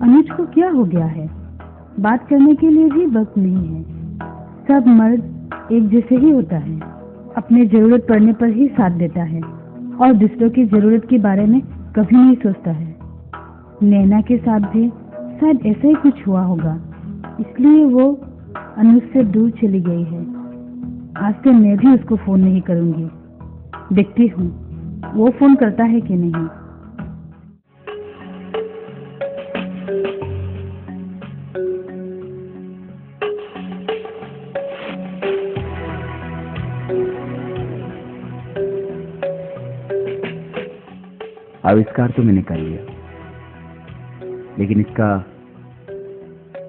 अनुज को क्या हो गया है? बात करने के लिए भी वक्त नहीं है। सब मर्द एक जैसे ही होता है, अपने जरूरत पड़ने पर ही साथ देता है और दूसरों की जरूरत के बारे में कभी नहीं सोचता है। नैना के साथ भी शायद ऐसा ही कुछ हुआ होगा, इसलिए वो अनुज से दूर चली गई है। आज से मैं भी उसको फोन नहीं करूंगी। देखती हूँ वो फोन करता है कि नहीं। आविष्कार तो मैंने कर लिया, लेकिन इसका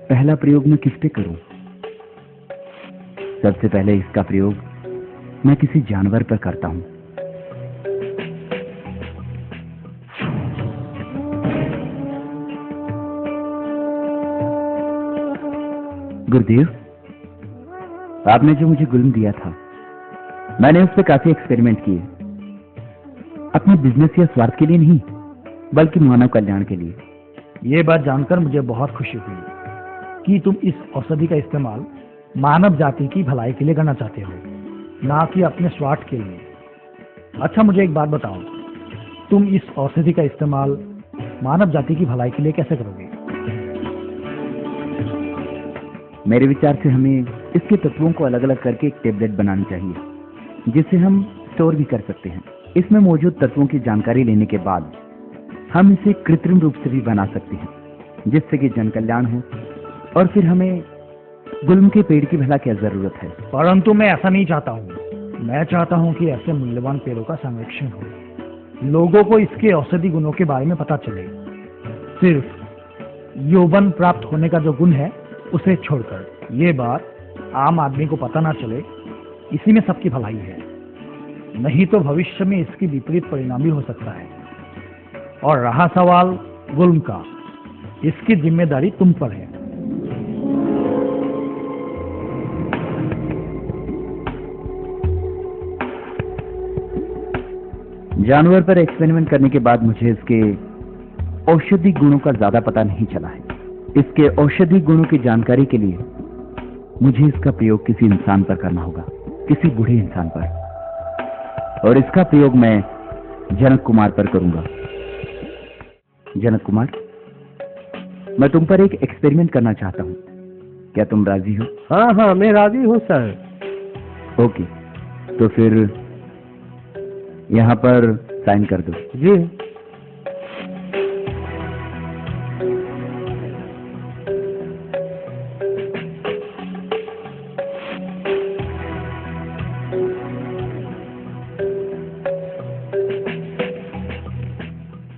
पहला प्रयोग मैं किस पे करूं? सबसे पहले इसका प्रयोग मैं किसी जानवर पर करता हूं। गुरुदेव, आपने जो मुझे गुल्म दिया था, मैंने उस पर काफी एक्सपेरिमेंट किए। अपने बिजनेस या स्वार्थ के लिए नहीं, बल्कि मानव कल्याण के लिए। ये बात जानकर मुझे बहुत खुशी हुई कि तुम इस औषधि का इस्तेमाल मानव जाति की भलाई के लिए करना चाहते हो, ना कि अपने स्वार्थ के लिए। अच्छा, मुझे एक बात बताओ, तुम इस औषधि का इस्तेमाल मानव जाति की भलाई के लिए कैसे करोगे? मेरे विचार से हमें इसके तत्वों को अलग अलग करके एक टेबलेट बनानी चाहिए, जिसे हम स्टोर भी कर सकते हैं। इसमें मौजूद तत्वों की जानकारी लेने के बाद हम इसे कृत्रिम रूप से भी बना सकते हैं, जिससे कि जन कल्याण हो। और फिर हमें गुल्म के पेड़ की भला क्या जरूरत है? परंतु मैं ऐसा नहीं चाहता हूँ। मैं चाहता हूँ कि ऐसे मूल्यवान पेड़ों का संरक्षण हो, लोगों को इसके औषधि गुणों के बारे में पता चले। सिर्फ यौवन प्राप्त होने का जो गुण है उसे छोड़कर। ये बात आम आदमी को पता ना चले, इसी में सबकी भलाई है। नहीं तो भविष्य में इसकी विपरीत परिणाम भी हो सकता है। और रहा सवाल गुल्म का, इसकी जिम्मेदारी तुम पर है। जानवर पर एक्सपेरिमेंट करने के बाद मुझे इसके औषधि गुणों का ज्यादा पता नहीं चला है। इसके औषधि गुणों की जानकारी के लिए मुझे इसका प्रयोग किसी इंसान पर करना होगा, किसी बूढ़े इंसान पर। और इसका प्रयोग मैं जनक कुमार पर करूंगा। जनक कुमार, मैं तुम पर एक एक्सपेरिमेंट करना चाहता हूं। क्या तुम राजी हो? हाँ हाँ, मैं राजी हूँ सर। ओके, तो फिर यहाँ पर साइन कर दो। जी।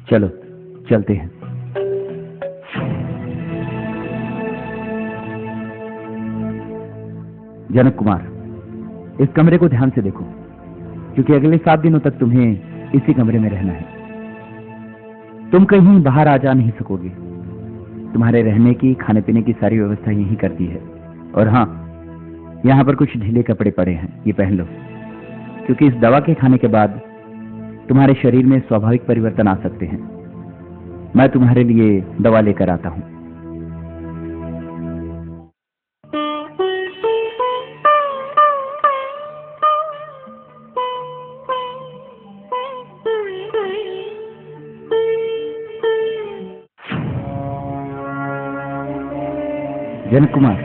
चलो चलते हैं। जनक कुमार, इस कमरे को ध्यान से देखो, क्योंकि अगले 7 दिनों तक तुम्हें इसी कमरे में रहना है। तुम कहीं बाहर आ जा नहीं सकोगे। तुम्हारे रहने की, खाने पीने की सारी व्यवस्था यहीं कर दी है। और हाँ, यहाँ पर कुछ ढीले कपड़े पड़े हैं, ये पहन लो, क्योंकि इस दवा के खाने के बाद तुम्हारे शरीर में स्वाभाविक परिवर्तन आ सकते हैं। मैं तुम्हारे लिए दवा लेकर आता हूं। जनक कुमार,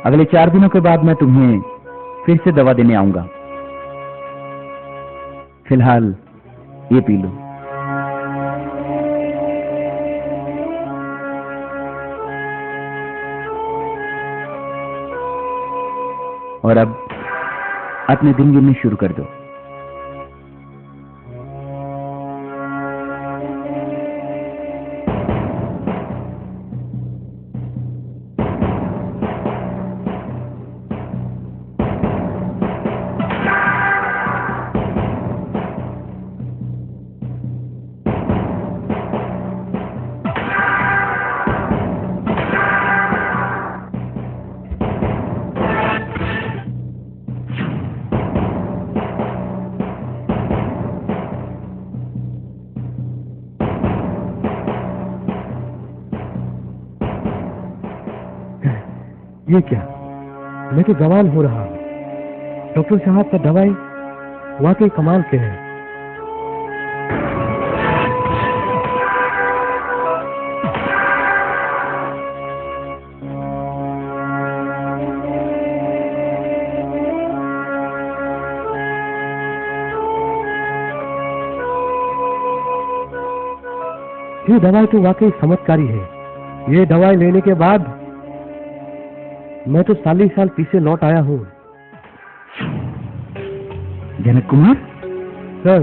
अगले 4 दिनों के बाद मैं तुम्हें फिर से दवा देने आऊंगा। फिलहाल ये पी लो। और अब अपने दिन गिनने शुरू कर दो। ये क्या, मैं तो जवान हो रहा हूँ। डॉक्टर साहब का दवाई वाकई कमाल के है। ये दवाई तो वाकई चमत्कारी है। ये दवाई लेने के बाद मैं तो साल ही साल पीछे लौट आया हूँ। जनक कुमार, सर,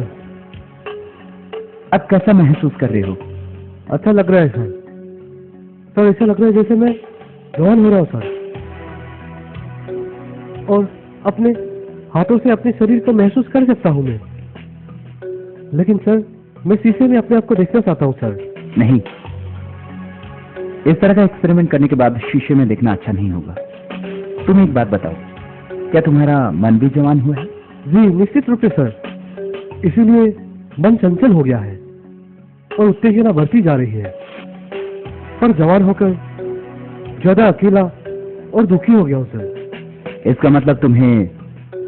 अब कैसा महसूस कर रहे हो? अच्छा लग रहा है सर। सर, ऐसा लग रहा है जैसे मैं जवान हो रहा हूँ सर, और अपने हाथों से अपने शरीर को महसूस कर सकता हूँ मैं। लेकिन सर, मैं शीशे में अपने आप को देखना चाहता हूँ सर। नहीं, इस तरह का एक्सपेरिमेंट करने के बाद शीशे में देखना अच्छा नहीं होगा। तुम एक बात बताओ, क्या तुम्हारा मन भी जवान हुआ है? जी निश्चित रूप से सर, इसीलिए मन चंचल हो गया है और उत्तेजना बढ़ती जा रही है। पर जवान होकर ज्यादा अकेला और दुखी हो गया हूँ सर। इसका मतलब तुम्हें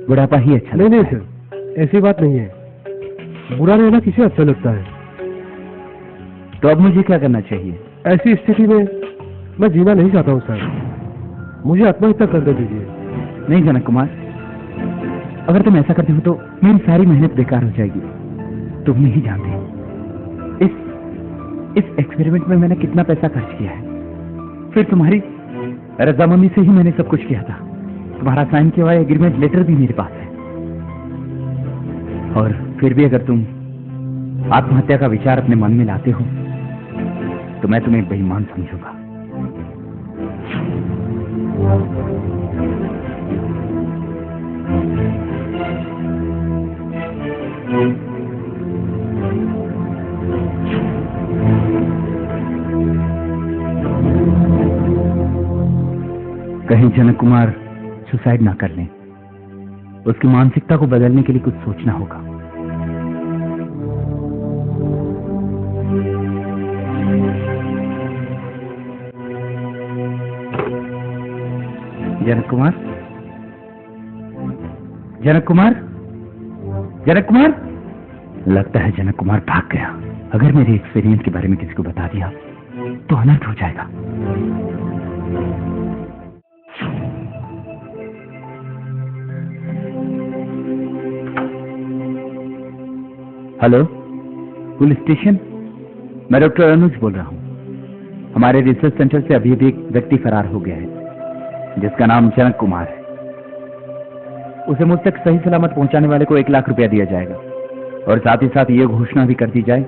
बुढ़ापा ही अच्छा नहीं लगता है? सर, ऐसी बात नहीं है। बुरा रहना किसे अच्छा लगता है। तो अब मुझे क्या करना चाहिए? ऐसी स्थिति में मैं जीना नहीं चाहता हूँ सर, मुझे आत्महत्या कर दीजिए। नहीं जनक कुमार, अगर तुम ऐसा करते हो तो मेरी सारी मेहनत बेकार हो जाएगी। तुम नहीं जानते इस एक्सपेरिमेंट में मैंने कितना पैसा खर्च किया है। फिर तुम्हारी रजामंदी से ही मैंने सब कुछ किया था। तुम्हारा साइन किया हुआ एग्रीमेंट लेटर भी मेरे पास है। और फिर भी अगर तुम आत्महत्या का विचार अपने मन में लाते हो तो मैं तुम्हें बेईमान समझूंगा। कहीं जनक कुमार सुसाइड ना कर लें। उसकी मानसिकता को बदलने के लिए कुछ सोचना होगा। जनक कुमार, जनक कुमार, जनक कुमार। लगता है जनक कुमार भाग गया। अगर मेरे एक्सपीरियंस के बारे में किसी को बता दिया तो अनर्थ हो जाएगा। हेलो, पुलिस स्टेशन, मैं डॉक्टर अनुज बोल रहा हूं। हमारे रिसर्च सेंटर से अभी एक व्यक्ति फरार हो गया है जिसका नाम जनक कुमार है। उसे मुझ तक सही सलामत पहुंचाने वाले को 1 लाख रुपया दिया जाएगा और साथ ही साथ यह घोषणा भी कर दी जाए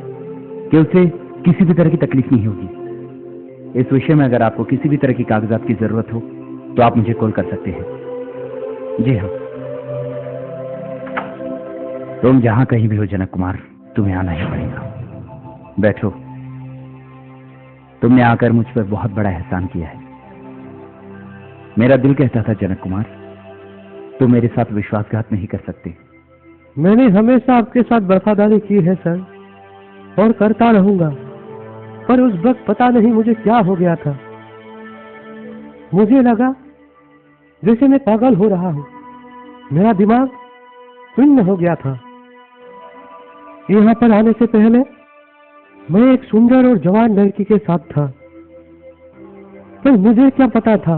कि उसे किसी भी तरह की तकलीफ नहीं होगी। इस विषय में अगर आपको किसी भी तरह की कागजात की जरूरत हो तो आप मुझे कॉल कर सकते हैं। जी हाँ, तुम जहां कहीं भी हो जनक कुमार, तुम्हें आना ही पड़ेगा। बैठो। तुमने आकर मुझ पर बहुत बड़ा एहसान किया है। मेरा दिल कहता था जनक कुमार, तुम मेरे साथ विश्वासघात नहीं कर सकते। मैंने हमेशा आपके साथ वफादारी की है सर, और करता रहूंगा। पर उस वक्त पता नहीं मुझे क्या हो गया था। मुझे लगा जैसे मैं पागल हो रहा हूं। मेरा दिमाग शून्य हो गया था। यहाँ पर आने से पहले मैं एक सुंदर और जवान लड़की के साथ था, पर मुझे क्या पता था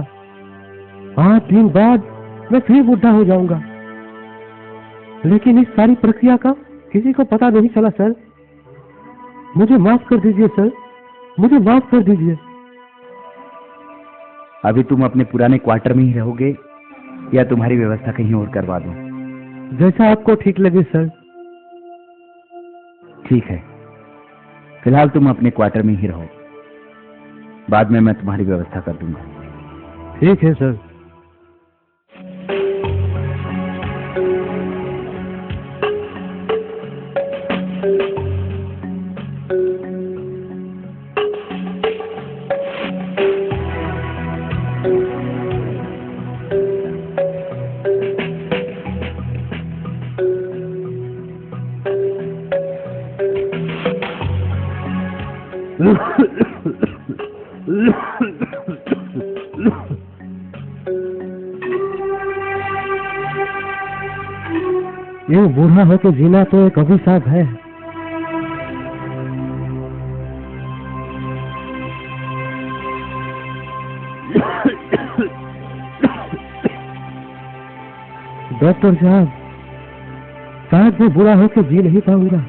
8 दिन बाद मैं फिर बुढ़ा हो जाऊंगा। लेकिन इस सारी प्रक्रिया का किसी को पता नहीं चला सर। मुझे माफ कर दीजिए सर, मुझे माफ कर दीजिए। अभी तुम अपने पुराने क्वार्टर में ही रहोगे या तुम्हारी व्यवस्था कहीं और करवा दूं? जैसा आपको ठीक लगे सर। ठीक है, फिलहाल तुम अपने क्वार्टर में ही रहो। बाद में मैं तुम्हारी व्यवस्था कर दूंगा। ठीक है सर। ये बूढ़ा होकर जीना तो एक अभिशाप है। डॉक्टर साहब, शायद मैं बूढ़ा होकर जी नहीं पाऊंगा।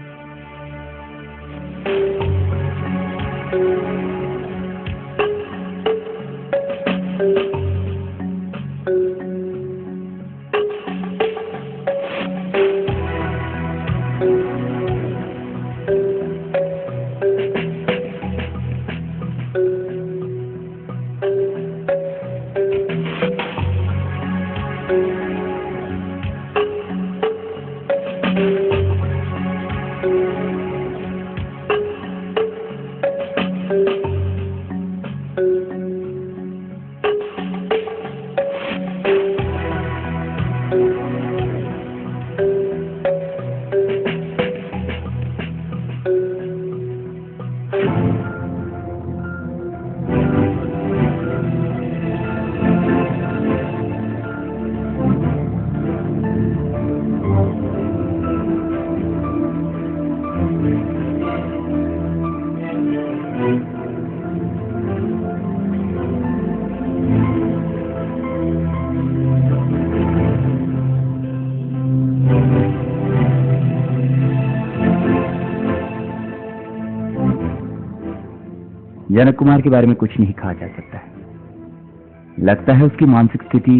जनक कुमार के बारे में कुछ नहीं कहा जा सकता है। लगता है उसकी मानसिक स्थिति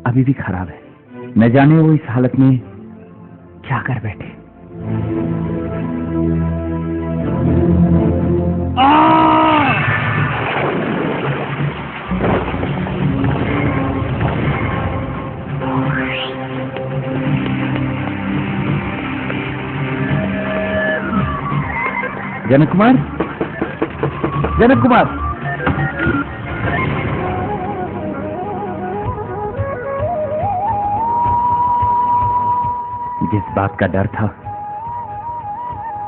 अभी भी खराब है। न जाने वो इस हालत में क्या कर बैठे। जनक कुमार, जनक कुमार, जिस बात का डर था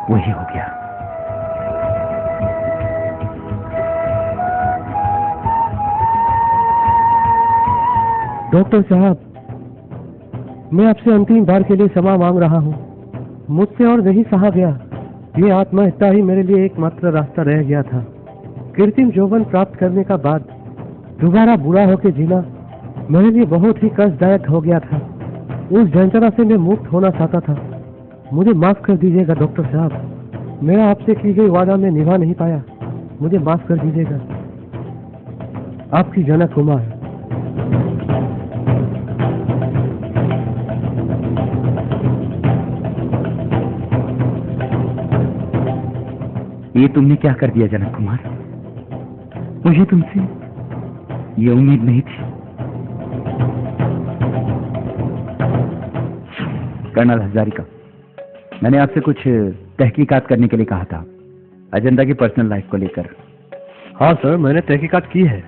वही हो गया। डॉक्टर साहब, मैं आपसे अंतिम बार के लिए क्षमा मांग रहा हूँ। मुझसे और नहीं सहा गया। ये आत्महत्या ही मेरे लिए एकमात्र रास्ता रह गया था। कृत्रिम यौवन प्राप्त करने का बाद दोबारा बुरा होकर जीना मेरे लिए बहुत ही कष्टदायक हो गया था। उस यंत्रणा से मैं मुक्त होना चाहता था। मुझे माफ कर दीजिएगा डॉक्टर साहब। मेरा आपसे की गई वादा में निभा नहीं पाया। मुझे माफ कर दीजिएगा। आपकी जनक कुमार। ये तुमने क्या कर दिया जनक कुमार? मुझे तुमसे ये उम्मीद नहीं थी। कर्नल हजारिका, मैंने आपसे कुछ तहकीकात करने के लिए कहा था अजंता की पर्सनल लाइफ को लेकर। हाँ सर, मैंने तहकीकात की है।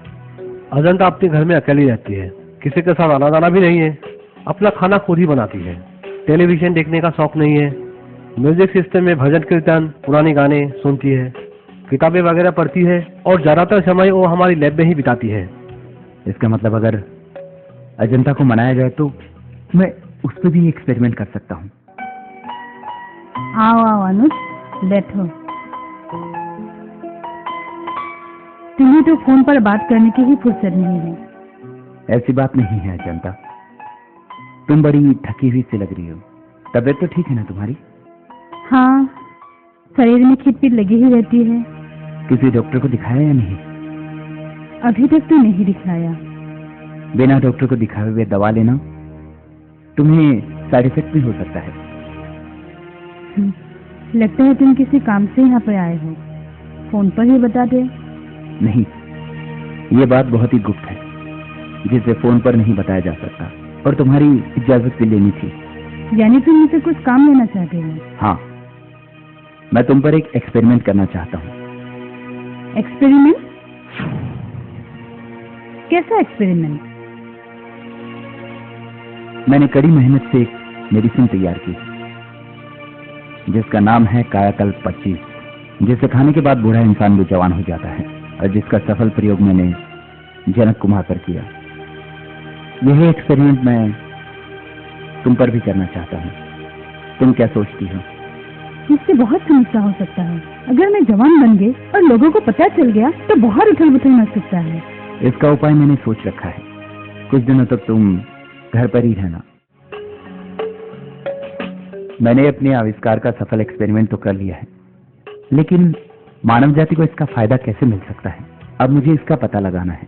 अजंता अपने घर में अकेली रहती है। किसी के साथ आना जाना भी नहीं है। अपना खाना खुद ही बनाती है। टेलीविजन देखने का शौक नहीं है। म्यूजिक सिस्टम में भजन कीर्तन, पुराने गाने सुनती है। किताबें वगैरह पढ़ती है और ज्यादातर समय वो हमारी लैब में ही बिताती है। इसका मतलब अगर अजंता को मनाया जाए तो मैं उस पर भी एक्सपेरिमेंट कर सकता हूँ। आओ आओ अनुज, बैठो। तुम्हें तो फोन पर बात करने की ही फुर्सत नहीं है। ऐसी बात नहीं है अजंता, तुम बड़ी थकी हुई सी लग रही हो। तबीयत तो ठीक है ना तुम्हारी? हाँ, शरीर में खिटपिट लगी ही रहती है। किसी डॉक्टर को दिखाया या नहीं? अभी तक तो नहीं दिखाया। बिना डॉक्टर को दिखाए हुए दवा लेना तुम्हें साइड इफेक्ट भी हो सकता है। लगता है तुम किसी काम से यहाँ पर आए हो। फोन पर ही बता दे। नहीं, ये बात बहुत ही गुप्त है जिसे फोन पर नहीं बताया जा सकता, और तुम्हारी इजाजत भी लेनी थी। यानी तुम मुझसे कुछ काम लेना चाहते हो? हाँ, मैं तुम पर एक एक्सपेरिमेंट करना चाहता हूँ। एक्सपेरिमेंट? कैसा एक्सपेरिमेंट? मैंने कड़ी मेहनत से एक मेडिसिन तैयार की जिसका नाम है कायाकल्प 25, जिसे खाने के बाद बूढ़ा इंसान भी जवान हो जाता है, और जिसका सफल प्रयोग मैंने जनक कुमार पर किया। यही एक्सपेरिमेंट मैं तुम पर भी करना चाहता हूँ। तुम क्या सोचती हो? इससे बहुत समस्या हो सकता है। अगर मैं जवान बन गई और लोगों को पता चल गया तो बहुत उथल-पुथल मच सकता है। इसका उपाय मैंने सोच रखा है। कुछ दिनों तक तुम घर पर ही रहना। मैंने अपने आविष्कार का सफल एक्सपेरिमेंट तो कर लिया है, लेकिन मानव जाति को इसका फायदा कैसे मिल सकता है, अब मुझे इसका पता लगाना है।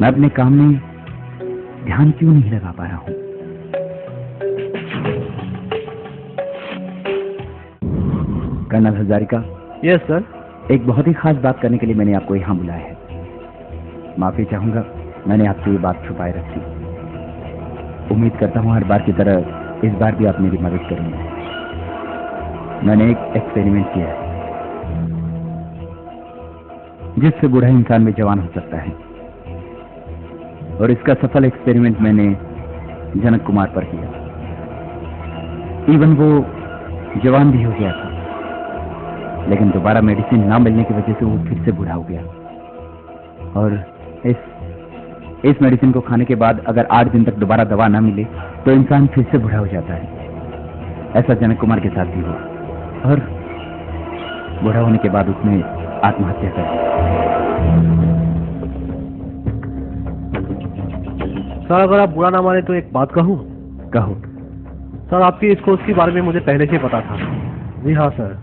मैं अपने काम में ध्यान क्यों नहीं लगा पा रहा हूं? कर्नल हजारिका। Yes sir. एक बहुत ही खास बात करने के लिए मैंने आपको यहाँ बुलाया है। माफी चाहूंगा, मैंने आपसे ये बात छुपाए रखी। उम्मीद करता हूँ हर बार की तरह इस बार भी आप मेरी मदद करेंगे। मैंने एक एक्सपेरिमेंट किया है जिससे बूढ़ा इंसान भी जवान हो सकता है, और इसका सफल एक्सपेरिमेंट मैंने जनक कुमार पर किया। इवन वो जवान भी हो गया था, लेकिन दोबारा मेडिसिन ना मिलने की वजह से वो फिर से बूढ़ा हो गया। और इस मेडिसिन को खाने के बाद अगर 8 दिन तक दोबारा दवा ना मिले तो इंसान फिर से बूढ़ा हो जाता है। ऐसा जनक कुमार के साथ भी हुआ, और बूढ़ा होने के बाद उसने आत्महत्या कर दी। सर अगर आप बुरा ना माने तो एक बात कहूँ? कहो। सर आपकी इस खोज के बारे में मुझे पहले से पता था। जी हाँ सर,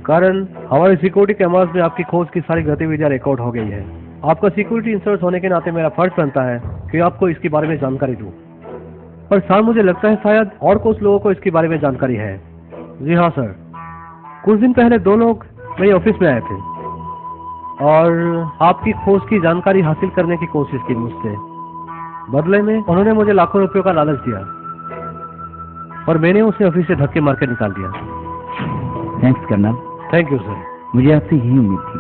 कारण हमारे सिक्योरिटी कैमरास में आपकी खोज की सारी गतिविधियां रिकॉर्ड हो गई है। आपका सिक्योरिटी इंस्पेक्टर होने के नाते मेरा फर्ज बनता है कि आपको इसके बारे में जानकारी दूं। पर सर मुझे लगता है शायद और कुछ लोगों को इसके बारे में जानकारी है। जी हाँ सर, कुछ दिन पहले 2 लोग मेरे ऑफिस में आए थे और आपकी खोज की जानकारी हासिल करने की कोशिश की मुझसे। बदले में उन्होंने मुझे लाखों रुपयों का लालच दिया और मैंने उसे ऑफिस से धक्के मार के निकाल दिया। Thanks colonel. Thank you sir. मुझे आपसे यही उम्मीद थी,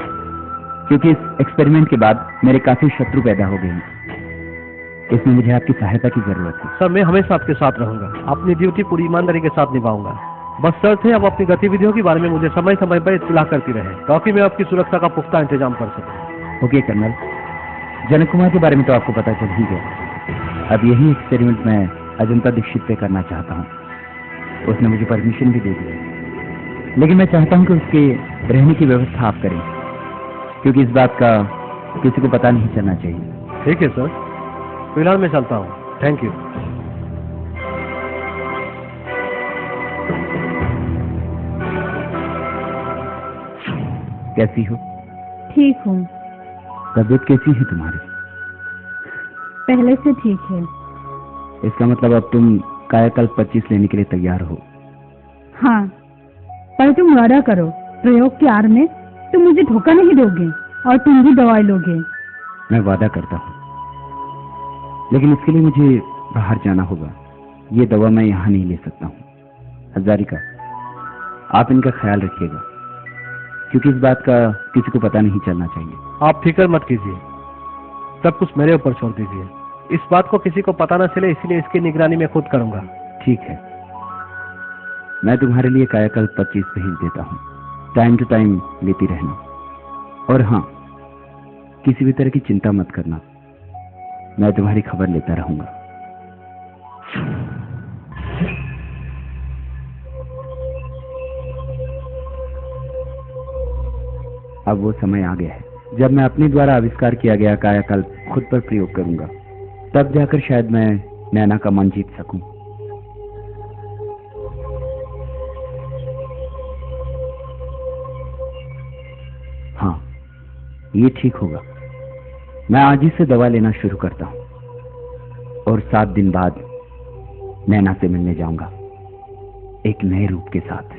क्योंकि इस एक्सपेरिमेंट के बाद मेरे काफी शत्रु पैदा हो गए हैं। इसमें मुझे आपकी सहायता की जरूरत है। सर मैं हमेशा आपके साथ रहूंगा, अपनी ड्यूटी पूरी ईमानदारी के साथ निभाऊंगा। बस शर्त है आप अपनी गतिविधियों के बारे में मुझे समय समय पर इत्तला करती रहे, ताकि मैं आपकी सुरक्षा का पुख्ता इंतजाम कर सकूं। Okay colonel. जनक कुमार के बारे में तो आपको पता चल ही गया। अब यही एक्सपेरिमेंट मैं अजंता दीक्षित पे करना चाहता हूँ। उसने मुझे परमिशन भी दे दी, लेकिन मैं चाहता हूँ कि उसके रहने की व्यवस्था आप करें, क्योंकि इस बात का किसी को पता नहीं चलना चाहिए। ठीक है सर, फिलहाल मैं चलता हूँ। Thank you. कैसी हो? ठीक हूँ। तबीयत कैसी है तुम्हारी? पहले से ठीक है। इसका मतलब अब तुम कायाकल्प 25 लेने के लिए तैयार हो? हाँ, पर तुम वादा करो, प्रयोग के आड़ में तुम मुझे धोखा नहीं दोगे और तुम भी दवाई लोगे। मैं वादा करता हूँ, लेकिन इसके लिए मुझे बाहर जाना होगा। ये दवा मैं यहाँ नहीं ले सकता हूँ। हजारिका, आप इनका ख्याल रखिएगा, क्योंकि इस बात का किसी को पता नहीं चलना चाहिए। आप फिक्र मत कीजिए, सब कुछ मेरे ऊपर छोड़ दीजिए। इस बात को किसी को पता न चले, इसलिए इसकी निगरानी मैं खुद करूंगा। ठीक है, मैं तुम्हारे लिए कायाकल्प 25 भेज देता हूँ। टाइम टू टाइम लेती रहना, और हाँ, किसी भी तरह की चिंता मत करना, मैं तुम्हारी खबर लेता रहूंगा। अब वो समय आ गया है जब मैं अपने द्वारा आविष्कार किया गया कायाकल्प खुद पर प्रयोग करूंगा। तब जाकर शायद मैं नैना का मन जीत सकूं। हाँ, ये ठीक होगा। मैं आज ही से दवा लेना शुरू करता हूं, और 7 दिन बाद नैना से मिलने जाऊंगा, एक नए रूप के साथ।